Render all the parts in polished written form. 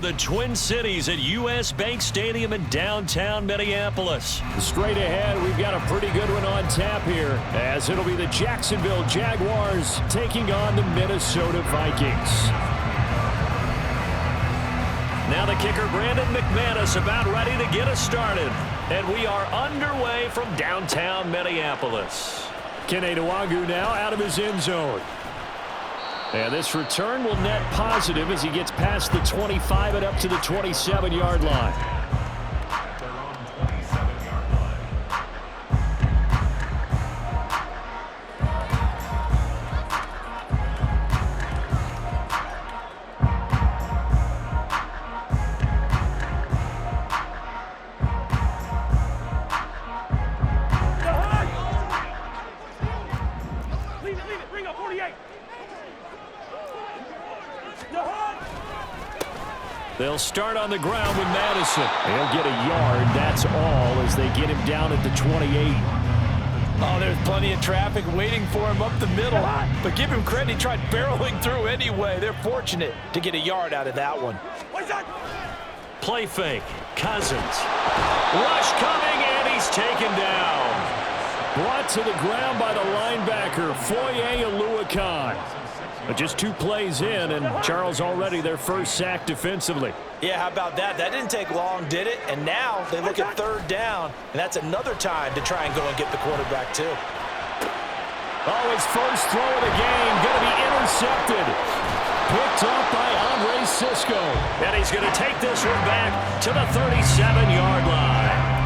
The Twin Cities at U.S. Bank Stadium in downtown Minneapolis. Straight ahead, we've got a pretty good one on tap here, as it'll be the Jacksonville Jaguars taking on the Minnesota Vikings. Now the kicker, Brandon McManus, about ready to get us started. And we are underway from downtown Minneapolis. Kene Nwangwu now out of his end zone. And this return will net positive as he gets past the 25 and up to the 27-yard line. They'll start on the ground with Madison. He'll get a yard, that's all, as they get him down at the 28. Oh, there's plenty of traffic waiting for him up the middle. But give him credit, he tried barreling through anyway. They're fortunate to get a yard out of that one. Play fake. Cousins. Rush coming, and he's taken down. Brought to the ground by the linebacker, Foye Oluokun. But just 2 plays in, and Charles already their first sack defensively. Yeah, how about that? That didn't take long, did it? And now they look at 3rd down, and that's another time to try and go and get the quarterback too. Oh, his first throw of the game going to be intercepted. Picked up by Andre Sisco. And he's going to take this one back to the 37-yard line.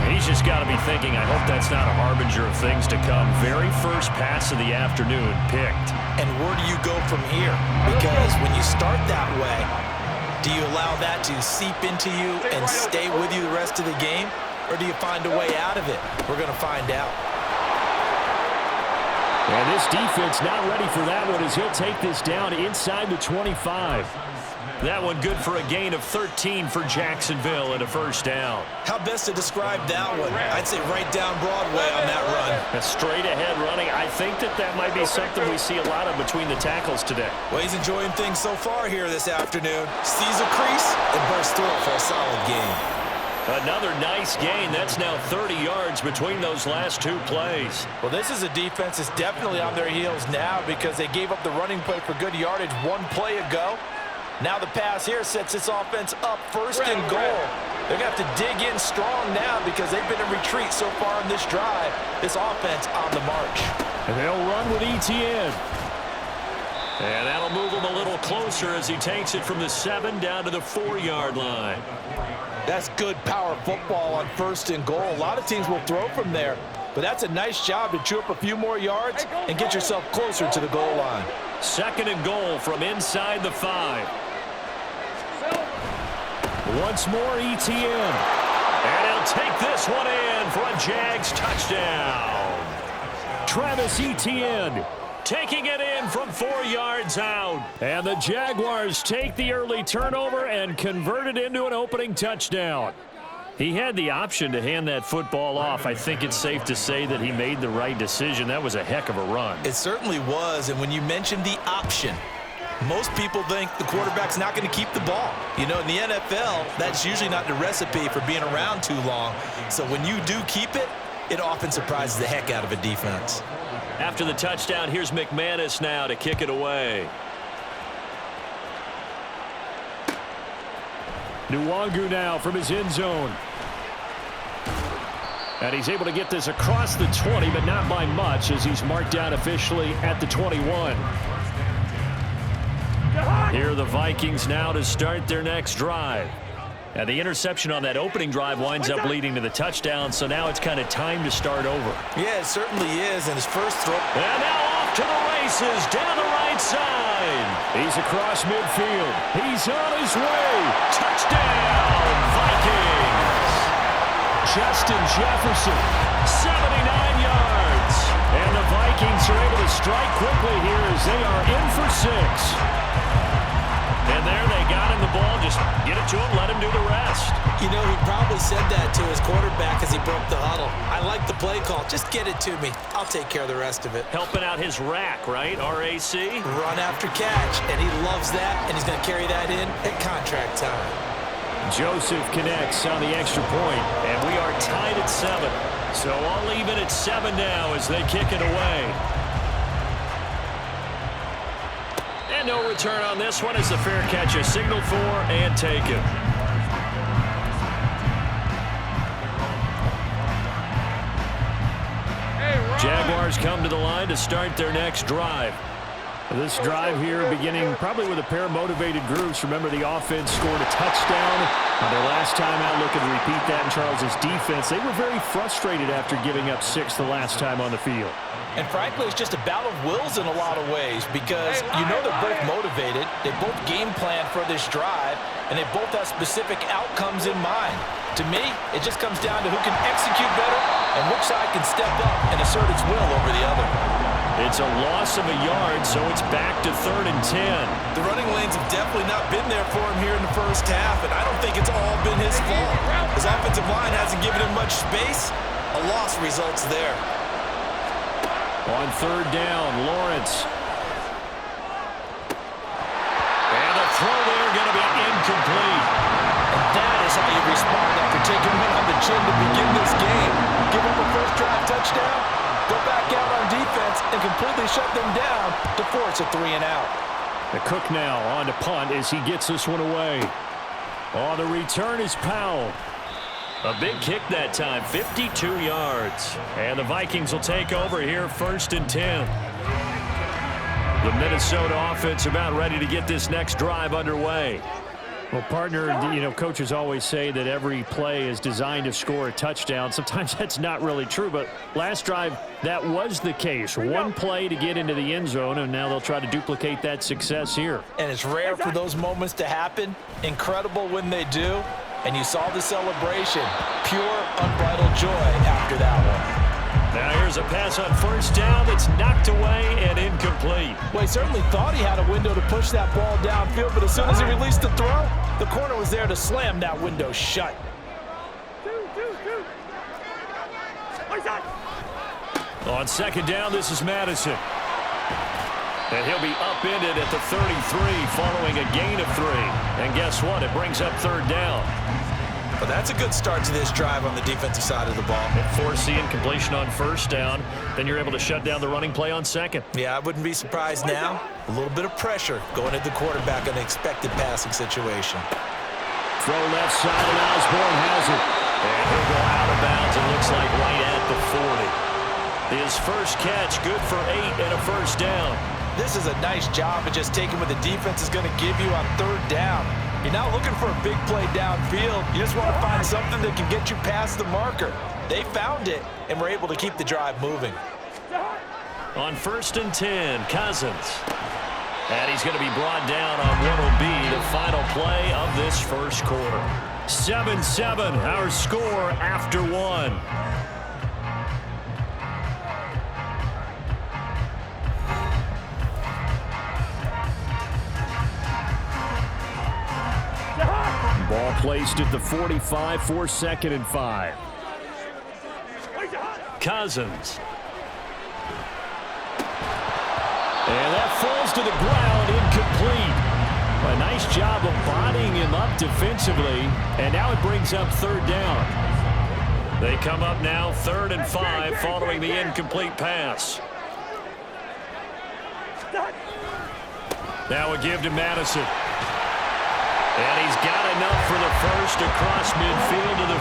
He's just got to be thinking, I hope that's not a harbinger of things to come. Very first pass of the afternoon picked. And where do you go from here? Because when you start that way, do you allow that to seep into you and stay with you the rest of the game? Or do you find a way out of it? We're going to find out. And this defense not ready for that one as he'll take this down inside the 25. That one good for a gain of 13 for Jacksonville and a first down. How best to describe that one? I'd say right down Broadway on that run. A straight ahead running. I think that might be something we see a lot of between the tackles today. Well, he's enjoying things so far here this afternoon. Sees a crease and bursts through it for a solid gain. Another nice gain. That's now 30 yards between those last 2 plays. Well, this is a defense that's definitely on their heels now because they gave up the running play for good yardage 1 play ago. Now the pass here sets this offense up 1st and goal. They're going to have to dig in strong now because they've been in retreat so far in this drive. This offense on the march. And they'll run with Etienne. And that'll move him a little closer as he takes it from the 7 down to the 4-yard line. That's good power football on 1st and goal. A lot of teams will throw from there. But that's a nice job to chew up a few more yards and get yourself closer to the goal line. 2nd and goal from inside the 5. Once more, Etienne. And he'll take this one in for a Jags touchdown. Travis Etienne. Taking it in from 4 yards out. And the Jaguars take the early turnover and convert it into an opening touchdown. He had the option to hand that football off. I think it's safe to say that he made the right decision. That was a heck of a run. It certainly was, and when you mentioned the option, most people think the quarterback's not going to keep the ball. You know, in the NFL, that's usually not the recipe for being around too long. So when you do keep it, it often surprises the heck out of a defense. After the touchdown, here's McManus now to kick it away. Nwangwu now from his end zone. And he's able to get this across the 20, but not by much as he's marked down officially at the 21. Here are the Vikings now to start their next drive. And the interception on that opening drive winds up leading to the touchdown, so now it's kind of time to start over. Yeah, it certainly is, and his first throw. And now off to the races down the right side. He's across midfield. He's on his way. Touchdown, Vikings. Justin Jefferson. 79 yards. And the Vikings are able to strike quickly here as they are in for 6. And there they got him the ball. Just get it to him, let him do the rest. You know, he probably probably said that to his quarterback as he broke the huddle. I like the play call. Just get it to me. I'll take care of the rest of it. Helping out his rack, right? RAC? Run after catch, and he loves that, and he's going to carry that in at contract time. Joseph connects on the extra point, and we are tied at 7. So I'll leave it at 7 now as they kick it away. And no return on this one as the fair catch is signaled for and taken. Jaguars come to the line to start their next drive. This drive here beginning probably with a pair of motivated groups. Remember, the offense scored a touchdown on their last time out, looking to repeat that in Charles's defense. They were very frustrated after giving up 6 the last time on the field. And frankly, it's just a battle of wills in a lot of ways because you know they're both motivated. They both game plan for this drive, and they both have specific outcomes in mind. To me, it just comes down to who can execute better and which side can step up and assert its will over the other. It's a loss of a yard, so it's back to 3rd and 10. The running lanes have definitely not been there for him here in the first half, and I don't think it's all been his fault. His offensive line hasn't given him much space. A loss results there. On 3rd down, Lawrence. And the throw there going to be incomplete. And that is how you respond after taking one on the chin to begin this game. Give up a first drive touchdown, go back out on defense, and completely shut them down to force a 3 and out. The Cook now on to punt as he gets this one away. Oh, the return is Powell. A big kick that time, 52 yards. And the Vikings will take over here, 1st and 10. The Minnesota offense about ready to get this next drive underway. Well, partner, you know, coaches always say that every play is designed to score a touchdown. Sometimes that's not really true, but last drive, that was the case. One play to get into the end zone, and now they'll try to duplicate that success here. And it's rare for those moments to happen. Incredible when they do. And you saw the celebration. Pure, unbridled joy after that one. Now here's a pass on 1st down that's knocked away and incomplete. Well, he certainly thought he had a window to push that ball downfield, but as soon as he released the throw, the corner was there to slam that window shut. On 2nd down, this is Madison. And he'll be upended at the 33 following a gain of 3. And guess what? It brings up 3rd down. Well, that's a good start to this drive on the defensive side of the ball. Force the incompletion on 1st down. Then you're able to shut down the running play on 2nd. Yeah, I wouldn't be surprised now. A little bit of pressure going at the quarterback in an expected passing situation. Throw left side, and Osborne has it. And he'll go out of bounds. It looks like right at the 40. His first catch, good for 8 and a 1st down. This is a nice job of just taking what the defense is going to give you on 3rd down. You're not looking for a big play downfield. You just want to find something that can get you past the marker. They found it and were able to keep the drive moving. On 1st and 10, Cousins. And he's going to be brought down on what will be the final play of this first quarter. 7-7, our score after 1. Ball placed at the 45 for 2nd and 5. Cousins. And that falls to the ground, incomplete. A nice job of bodying him up defensively, and now it brings up 3rd down. They come up now 3rd and 5 following the incomplete pass. Now a give to Madison. And he's got enough for the first across midfield to the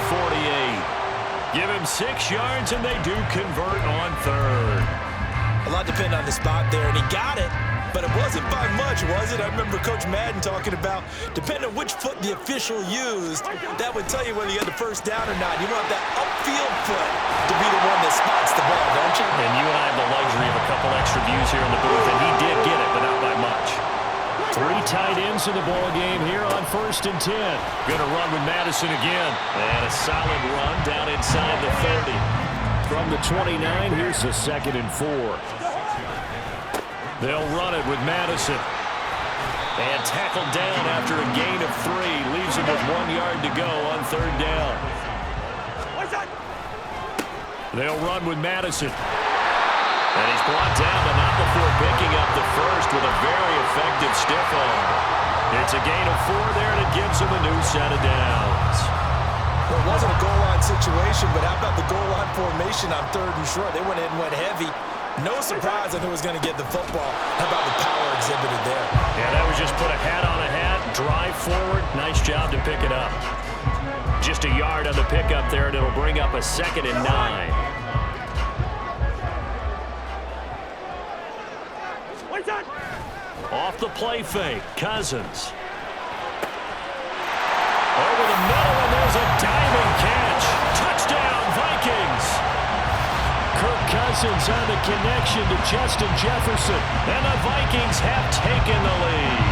48. Give him 6 yards, and they do convert on 3rd. A lot depended on the spot there, and he got it, but it wasn't by much, was it? I remember Coach Madden talking about, depending on which foot the official used, that would tell you whether you had the first down or not. You want that upfield foot to be the one that spots the ball, don't you? And you and I have the luxury of a couple extra views here in the booth, and he did get it, but not by much. 3 tight ends in the ball game here on 1st and 10. Going to run with Madison again. And a solid run down inside the 30. From the 29, here's the 2nd and 4. They'll run it with Madison. And tackled down after a gain of 3. Leaves him with 1 yard to go on 3rd down. They'll run with Madison. And he's brought down, but not before picking up the first with a very effective stiff arm. It's a gain of 4 there, and it gives him a new set of downs. Well, it wasn't a goal line situation, but how about the goal line formation on 3rd and short? They went in and went heavy. No surprise that he was going to get the football. How about the power exhibited there? Yeah, that was just put a hat on a hat, drive forward. Nice job to pick it up. Just a yard on the pickup there, and it'll bring up a 2nd and 9. Off the play fake, Cousins. Over the middle, and there's a diving catch. Touchdown, Vikings. Kirk Cousins on the connection to Justin Jefferson. And the Vikings have taken the lead.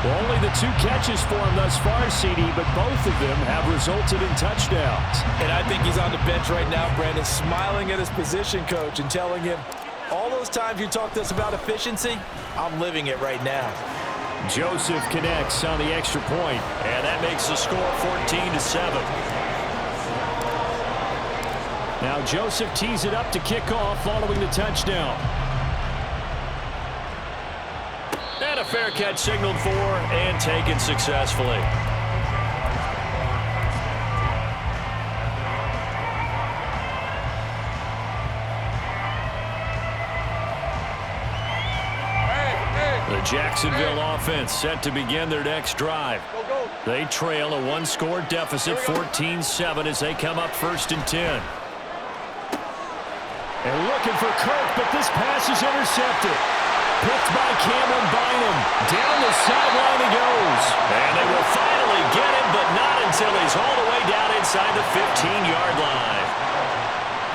Well, only the 2 catches for him thus far, CD, but both of them have resulted in touchdowns. And I think he's on the bench right now, Brandon, smiling at his position coach and telling him, all those times you talked to us about efficiency, I'm living it right now. Joseph connects on the extra point, and that makes the score 14-7. Now Joseph tees it up to kick off following the touchdown. And a fair catch signaled for and taken successfully. The Jacksonville offense set to begin their next drive. They trail a 1-score deficit, 14-7, as they come up 1st and 10. And looking for Kirk, but this pass is intercepted. Picked by Cameron Bynum. Down the sideline he goes. And they will finally get him, but not until he's all the way down inside the 15-yard line.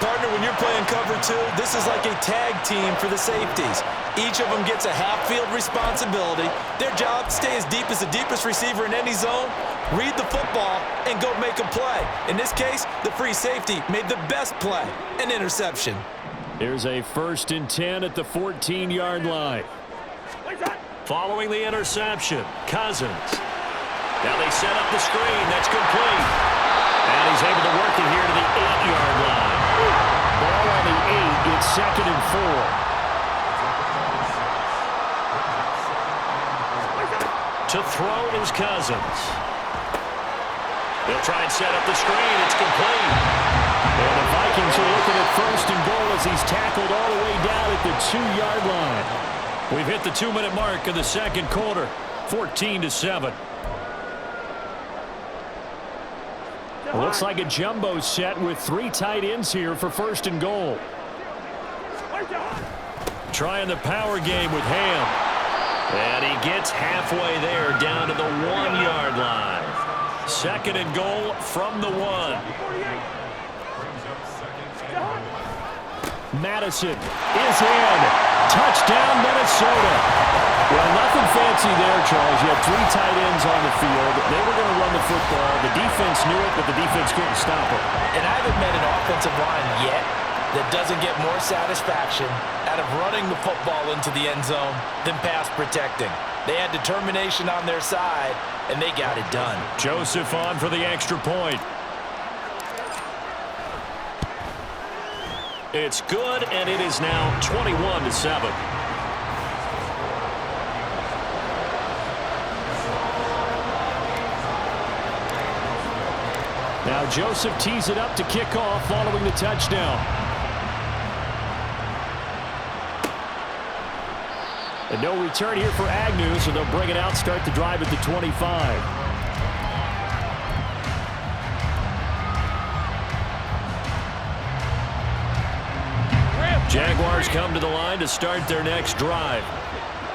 Partner, when you're playing cover 2, this is like a tag team for the safeties. Each of them gets a half-field responsibility. Their job, stay as deep as the deepest receiver in any zone, read the football, and go make a play. In this case, the free safety made the best play, an interception. Here's a 1st and 10 at the 14-yard line. Following the interception, Cousins. Now they set up the screen. That's complete. And he's able to work it here to the 8-yard line. Ball on the 8. It's 2nd and 4. To throw is Cousins. They'll try and set up the screen. It's complete. And the Vikings are looking at 1st and goal as he's tackled all the way down at the 2-yard line. We've hit the 2-minute mark of the 2nd quarter, 14-7. It looks like a jumbo set with 3 tight ends here for 1st and goal. Trying the power game with Ham. And he gets halfway there down to the 1-yard line. 2nd and goal from the 1. Madison is in. Touchdown, Minnesota. Well, nothing fancy there, Charles. You had 3 tight ends on the field. They were going to run the football. The defense knew it, but the defense couldn't stop it. And I haven't met an offensive line yet that doesn't get more satisfaction out of running the football into the end zone than pass protecting. They had determination on their side, and they got it done. Joseph on for the extra point. It's good, and it is now 21-7. Now Joseph tees it up to kick off following the touchdown. And no return here for Agnew, so they'll bring it out, start the drive at the 25. Jaguars come to the line to start their next drive.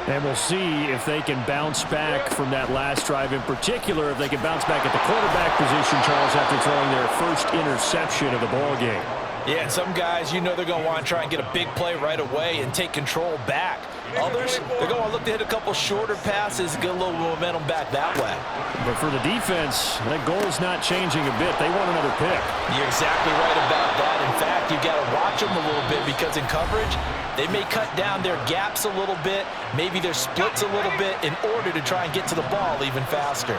And we'll see if they can bounce back from that last drive. In particular, if they can bounce back at the quarterback position, Charles, after throwing their first interception of the ball game. Yeah, and some guys, you know they're going to want to try and get a big play right away and take control back. Others, they're going to look to hit a couple shorter passes and get a little momentum back that way. But for the defense, that goal's not changing a bit. They want another pick. You're exactly right about that. In fact, you've got to watch them a little bit because in coverage, they may cut down their gaps a little bit, maybe their splits a little bit in order to try and get to the ball even faster.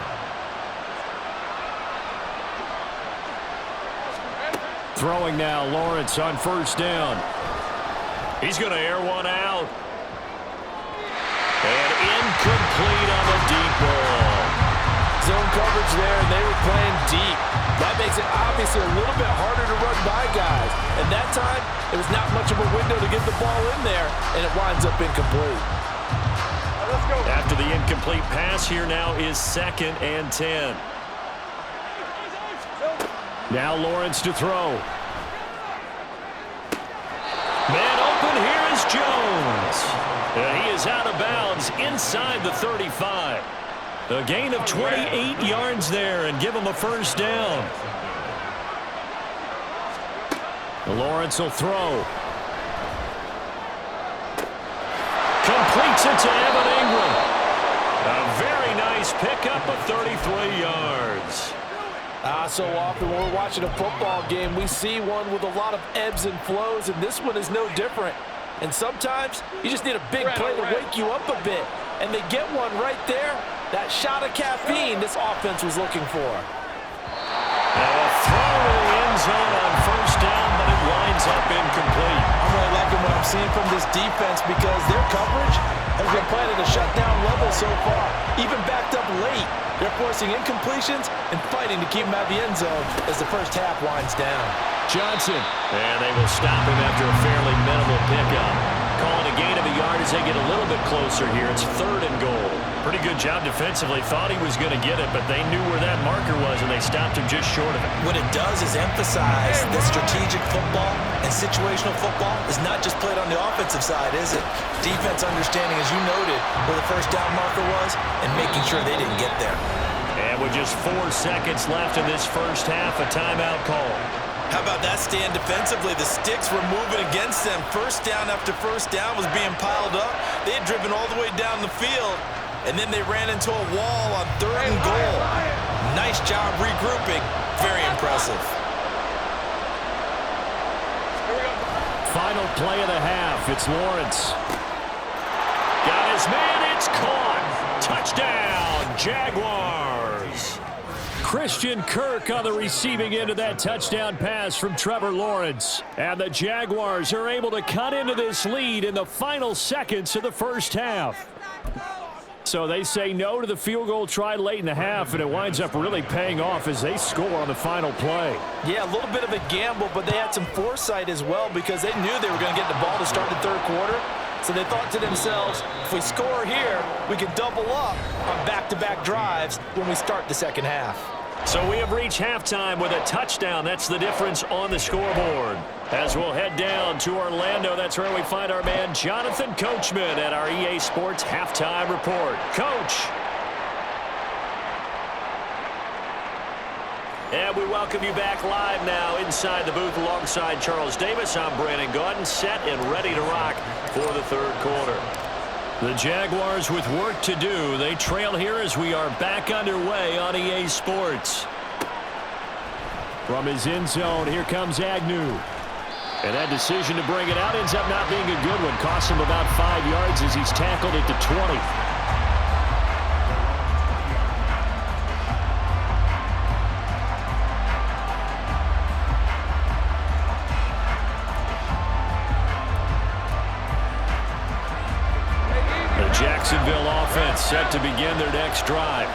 Throwing now, Lawrence on first down. He's going to air one out. And incomplete on the deep ball. Zone coverage there, and they were playing deep. That makes it obviously a little bit harder to run by guys. And that time, there was not much of a window to get the ball in there, and it winds up incomplete. After the incomplete pass, here now is 2nd and 10. Now Lawrence to throw. Man open, here is Jones. He is out of bounds inside the 35. A gain of 28 yards there and give him a first down. Lawrence will throw. Completes it to Evan Ingram. A very nice pickup of 33 yards. So often when we're watching a football game, we see one with a lot of ebbs and flows, and this one is no different. And sometimes you just need a big play to wake you up a bit. And they get one right there. That shot of caffeine this offense was looking for. A throw in the end zone on first down, but it winds up incomplete. I'm really liking what I'm seeing from this defense because their coverage has been playing at a shutdown level so far. Even backed up late, they're forcing incompletions and fighting to keep them out of the end zone as the first half winds down. Johnson. And they will stop him after a fairly minimal pickup. Calling a gain of a yard as they get a little bit closer here. It's 3rd and goal. Pretty good job defensively. Thought he was going to get it, but they knew where that marker was, and they stopped him just short of it. What it does is emphasize that strategic football and situational football is not just played on the offensive side, is it? Defense understanding, as you noted, where the first down marker was and making sure they didn't get there. And with just 4 seconds left in this first half, a timeout call. How about that stand defensively? The sticks were moving against them. First down after first down was being piled up. They had driven all the way down the field, and then they ran into a wall on 3rd and goal. Nice job regrouping. Very impressive. Final play of the half. It's Lawrence. Got his man. It's caught. Touchdown, Jaguars. Christian Kirk on the receiving end of that touchdown pass from Trevor Lawrence. And the Jaguars are able to cut into this lead in the final seconds of the first half. So they say no to the field goal try late in the half, and it winds up really paying off as they score on the final play. Yeah, a little bit of a gamble, but they had some foresight as well because they knew they were going to get the ball to start the 3rd quarter. So they thought to themselves, if we score here, we can double up on back-to-back drives when we start the second half. So we have reached halftime with a touchdown. That's the difference on the scoreboard. As we'll head down to Orlando, that's where we find our man Jonathan Coachman at our EA Sports Halftime Report. Coach. And we welcome you back live now inside the booth alongside Charles Davis. I'm Brandon Gaudin, set and ready to rock for the 3rd quarter. The Jaguars with work to do. They trail here as we are back underway on EA Sports. From his end zone, here comes Agnew. And that decision to bring it out ends up not being a good one. Costs him about 5 yards as he's tackled at the 20. Jacksonville offense set to begin their next drive.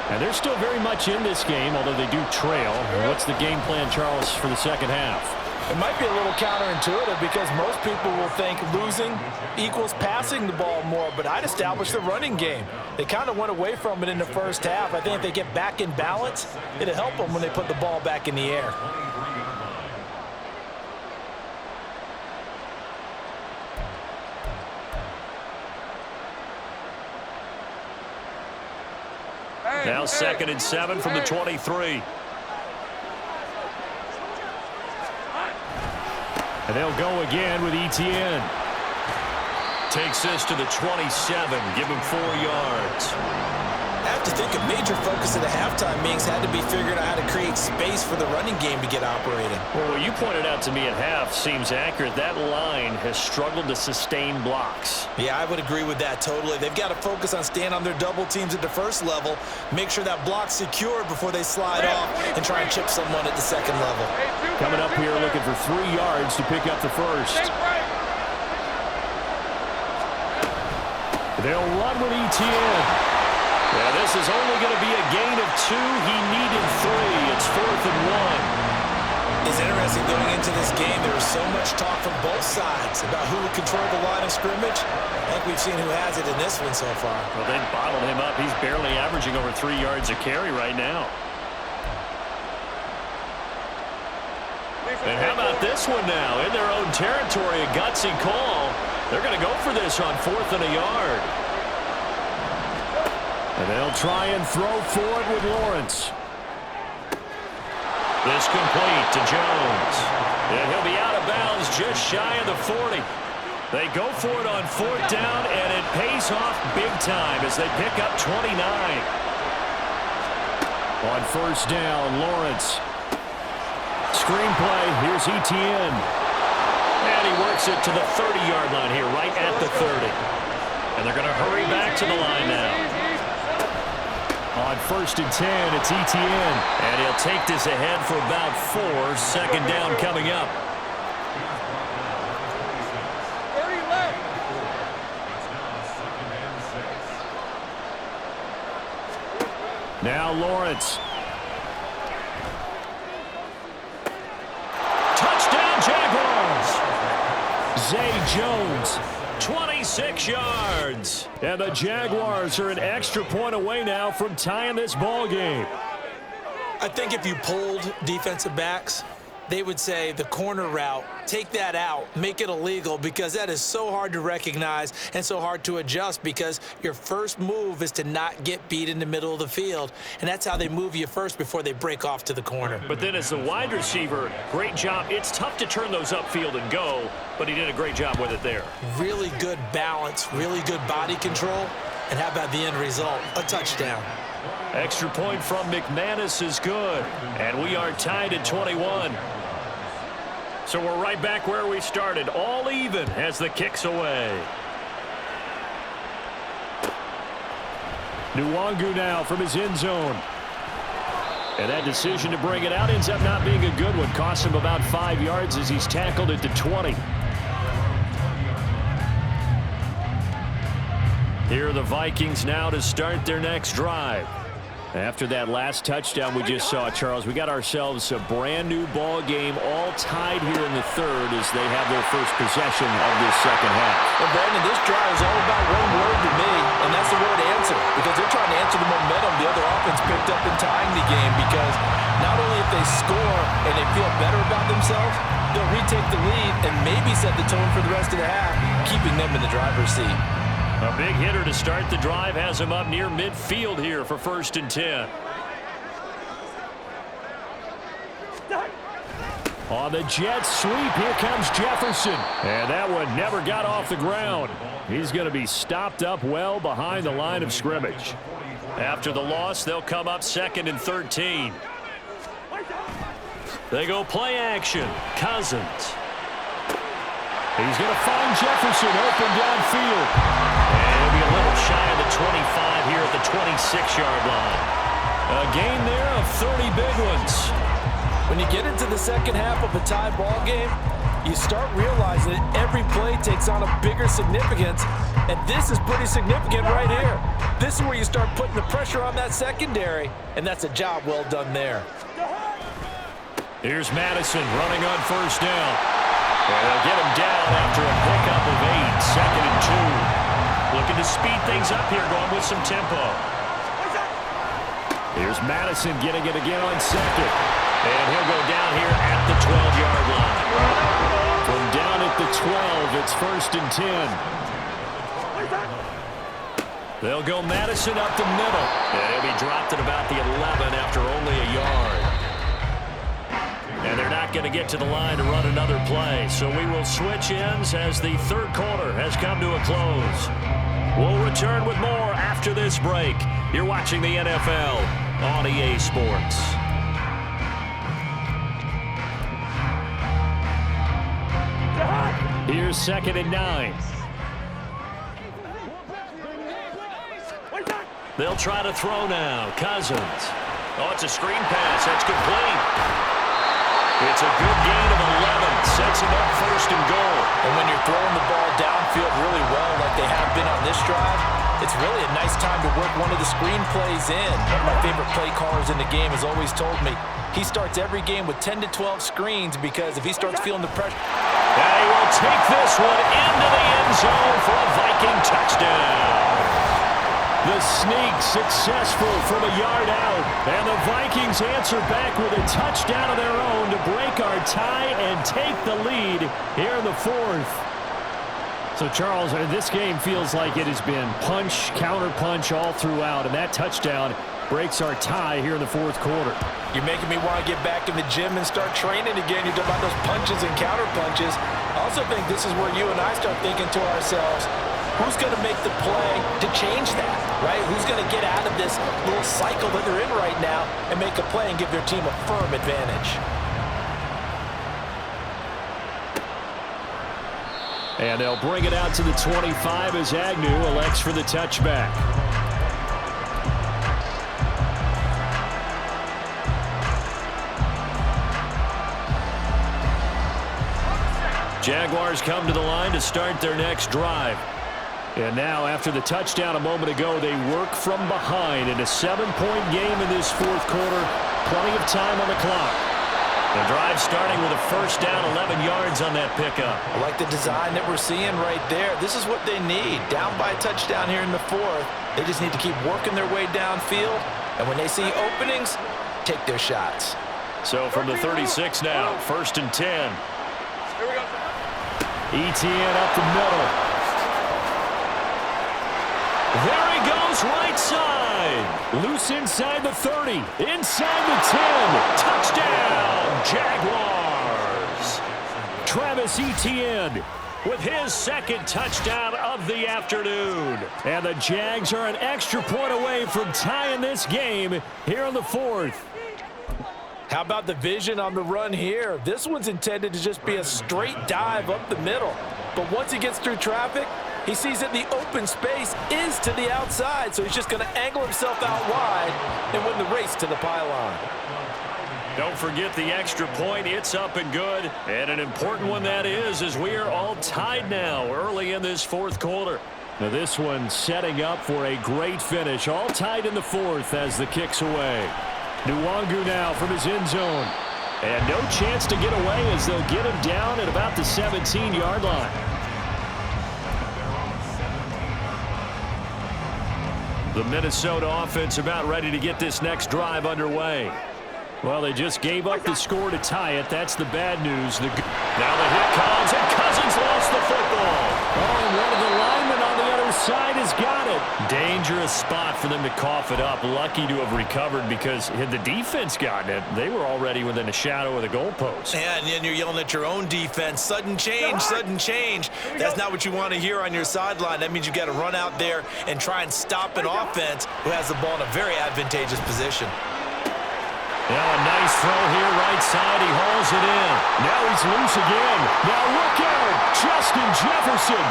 And they're still very much in this game, although they do trail. What's the game plan, Charles, for the second half? It might be a little counterintuitive because most people will think losing equals passing the ball more, but I'd establish the running game. They kind of went away from it in the first half. I think if they get back in balance, it'll help them when they put the ball back in the air. Now 2nd and 7 from the 23. And they'll go again with Etienne. Takes this to the 27. Give him 4 yards. have to think a major focus at the halftime meetings had to be figuring out how to create space for the running game to get operating. Well, what you pointed out to me at half seems accurate. That line has struggled to sustain blocks. Yeah, I would agree with that totally. They've got to focus on staying on their double teams at the first level, make sure that block's secure before they slide off and try and chip someone at the second level. Coming up here looking for 3 yards to pick up the first. They'll run with ETN. Yeah, this is only going to be a gain of 2. He needed 3. It's 4th and 1. It's interesting going into this game. There was so much talk from both sides about who would control the line of scrimmage. I think we've seen who has it in this one so far. Well, they bottled him up. He's barely averaging over 3 yards a carry right now. And how about this one now? In their own territory, a gutsy call. They're going to go for this on 4th and a yard. And they'll try and throw for it with Lawrence. This complete to Jones. And he'll be out of bounds just shy of the 40. They go for it on 4th down, and it pays off big time as they pick up 29. On 1st down, Lawrence. Screenplay, here's ETN. And he works it to the 30-yard line here, right at the 30. And they're going to hurry back to the line now. On 1st and 10, it's ETN. And he'll take this ahead for about 4. 2nd down coming up. Now Lawrence. Touchdown Jaguars! Zay Jones, 26 yards. And the Jaguars are an extra point away now from tying this ball game. I think if you polled defensive backs, they would say the corner route, take that out, make it illegal, because that is so hard to recognize and so hard to adjust, because your first move is to not get beat in the middle of the field, and that's how they move you first before they break off to the corner. But then as the wide receiver, great job. It's tough to turn those upfield and go, but he did a great job with it there. Really good balance, really good body control, and how about the end result? A touchdown. Extra point from McManus is good, and we are tied at 21. So we're right back where we started, all even as the kick's away. Nwangu now from his end zone. And that decision to bring it out ends up not being a good one. Costs him about 5 yards as he's tackled at the 20. Here are the Vikings now to start their next drive. After that last touchdown we just saw, Charles, we got ourselves a brand-new ball game, all tied here in the 3rd as they have their first possession of this 2nd half. Well, Brandon, this drive is all about one word to me, and that's the word answer, because they're trying to answer the momentum the other offense picked up in tying the game, because not only if they score and they feel better about themselves, they'll retake the lead and maybe set the tone for the rest of the half, keeping them in the driver's seat. A big hitter to start the drive has him up near midfield here for 1st and 10. On the jet sweep, here comes Jefferson. And that one never got off the ground. He's going to be stopped up well behind the line of scrimmage. After the loss, they'll come up 2nd and 13. They go play action. Cousins. He's going to find Jefferson open downfield. And he'll be a little shy of the 25 here at the 26-yard line. A gain there of 30 big ones. When you get into the second half of a tie ball game, you start realizing that every play takes on a bigger significance, and this is pretty significant right here. This is where you start putting the pressure on that secondary, and that's a job well done there. Here's Madison running on 1st down. And they'll get him down after a pickup of 8, 2nd and 2. Looking to speed things up here, going with some tempo. Here's Madison getting it again on 2nd. And he'll go down here at the 12-yard line. From down at the 12, it's 1st and 10. They'll go Madison up the middle. And he'll be dropped at about the 11 after only a yard. And they're not going to get to the line to run another play. So we will switch ends as the 3rd quarter has come to a close. We'll return with more after this break. You're watching the NFL on EA Sports. Here's 2nd and 9. They'll try to throw now. Cousins. Oh, it's a screen pass. That's complete. It's a good gain of 11. Sets him up 1st and goal. And when you're throwing the ball downfield really well like they have been on this drive, it's really a nice time to work one of the screen plays in. One of my favorite play callers in the game has always told me he starts every game with 10 to 12 screens because if he starts feeling the pressure. And he will take this one into the end zone for a Viking touchdown. The sneak successful from a yard out. And the Vikings answer back with a touchdown of their own to break our tie and take the lead here in the 4th. So, Charles, this game feels like it has been punch, counter-punch all throughout, and that touchdown breaks our tie here in the 4th quarter. You're making me want to get back in the gym and start training again. You're talking about those punches and counter-punches. I also think this is where you and I start thinking to ourselves, who's going to make the play to change that, right? Who's going to get out of this little cycle that they're in right now and make a play and give their team a firm advantage? And they'll bring it out to the 25 as Agnew elects for the touchback. Jaguars come to the line to start their next drive. And now, after the touchdown a moment ago, they work from behind in a 7-point game in this 4th quarter. Plenty of time on the clock. The drive starting with a 1st down, 11 yards on that pickup. I like the design that we're seeing right there. This is what they need. Down by a touchdown here in the 4th. They just need to keep working their way downfield. And when they see openings, take their shots. So from the 36 now, 1st and 10. Here we go. ETN up the middle. There he goes, right side. Loose inside the 30. Inside the 10. Touchdown, Jaguars. Travis Etienne with his 2nd touchdown of the afternoon. And the Jags are an extra point away from tying this game here in the 4th. How about the vision on the run here? This one's intended to just be a straight dive up the middle. But once he gets through traffic, he sees that the open space is to the outside, so he's just going to angle himself out wide and win the race to the pylon. Don't forget the extra point. It's up and good. And an important one that is, as we are all tied now early in this 4th quarter. Now this one setting up for a great finish. All tied in the 4th as the kick's away. Nwangu now from his end zone. And no chance to get away as they'll get him down at about the 17-yard line. The Minnesota offense about ready to get this next drive underway. Well, they just gave up the score to tie it. That's the bad news. Now the hit comes, and Cousins lost the football. Oh, and one of the linemen on the other side has got it. Dangerous spot for them to cough it up. Lucky to have recovered because had the defense gotten it, they were already within a shadow of the goalpost. Yeah, and then you're yelling at your own defense. Sudden change, sudden change. That's not what you want to hear on your sideline. That means you got to run out there and try and stop an offense who has the ball in a very advantageous position. Now a nice throw here, right side. He hauls it in. Now he's loose again. Now look out. Justin Jefferson.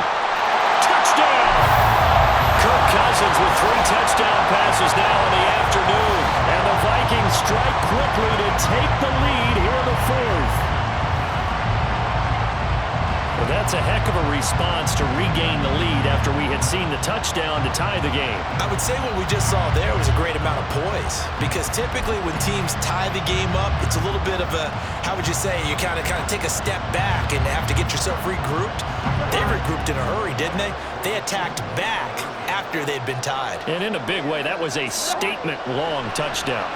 Touchdown. Kirk Cousins with 3 touchdown passes now in the afternoon. And the Vikings strike quickly to take the lead here in the 4th. Well, that's a heck of a response to regain the lead after we had seen the touchdown to tie the game. I would say what we just saw there was a great amount of poise, because typically when teams tie the game up, it's a little bit of a, how would you say, you kind of take a step back and have to get yourself regrouped. They regrouped in a hurry, didn't they? They attacked back after they'd been tied. And in a big way, that was a statement-long touchdown.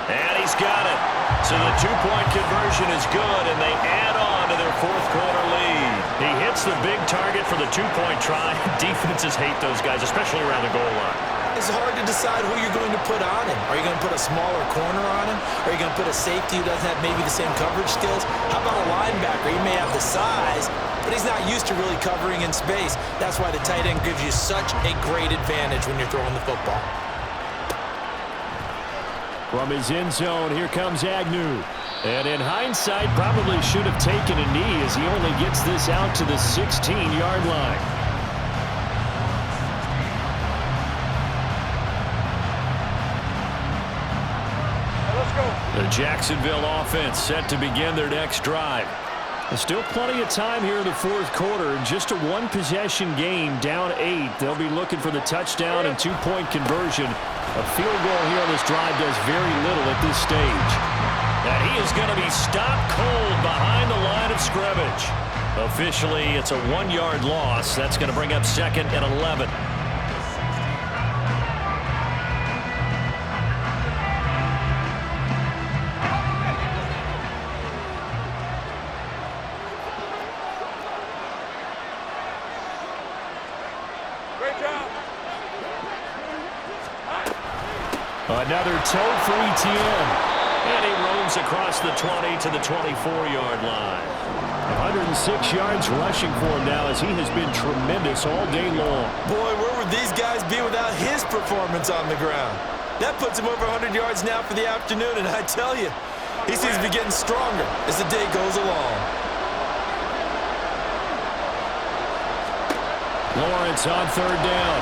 And he's got it. So the 2-point conversion is good, and they add on to their 4th quarter lead. He hits the big target for the 2-point try. Defenses hate those guys, especially around the goal line. It's hard to decide who you're going to put on him. Are you going to put a smaller corner on him? Are you going to put a safety who doesn't have maybe the same coverage skills? How about a linebacker? He may have the size, but he's not used to really covering in space. That's why the tight end gives you such a great advantage when you're throwing the football. From his end zone, here comes Agnew. And in hindsight, probably should have taken a knee as he only gets this out to the 16-yard line. The Jacksonville offense set to begin their next drive. There's still plenty of time here in the fourth quarter. Just a one-possession game, down 8. They'll be looking for the touchdown and two-point conversion. A field goal here on this drive does very little at this stage. And he is going to be stopped cold behind the line of scrimmage. Officially, it's a 1-yard loss. That's going to bring up 2nd and 11. Another toe for Etienne. And he roams across the 20 to the 24-yard line. 106 yards rushing for him now as he has been tremendous all day long. Boy, where would these guys be without his performance on the ground? That puts him over 100 yards now for the afternoon, and I tell you, he seems to be getting stronger as the day goes along. Lawrence on third down.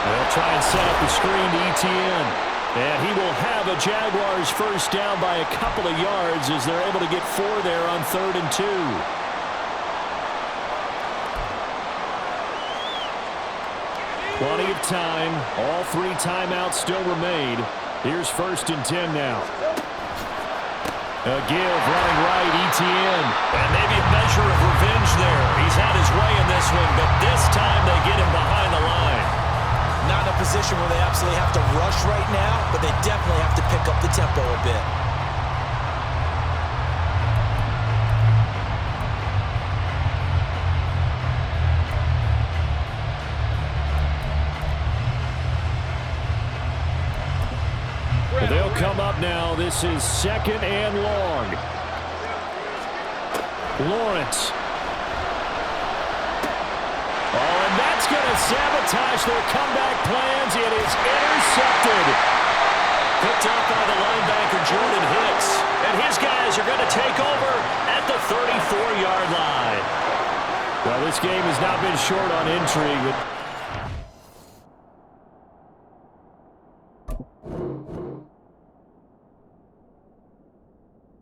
They'll try and set up the screen to Etienne. And he will have a Jaguars first down by a couple of yards as they're able to get 4 there on 3rd and 2. Plenty of time. All 3 timeouts still remain. Here's 1st and 10 now. A give running right, Etienne. And maybe a measure of revenge there. He's had his way in this one, but this time they get him behind the line. Not in a position where they absolutely have to rush right now, but they definitely have to pick up the tempo a bit. They'll come up now. This is 2nd and long. Lawrence. Oh, and that's going to sabotage their comeback plans. It is intercepted. Picked up by the linebacker, Jordan Hicks. And his guys are going to take over at the 34-yard line. Well, this game has not been short on intrigue.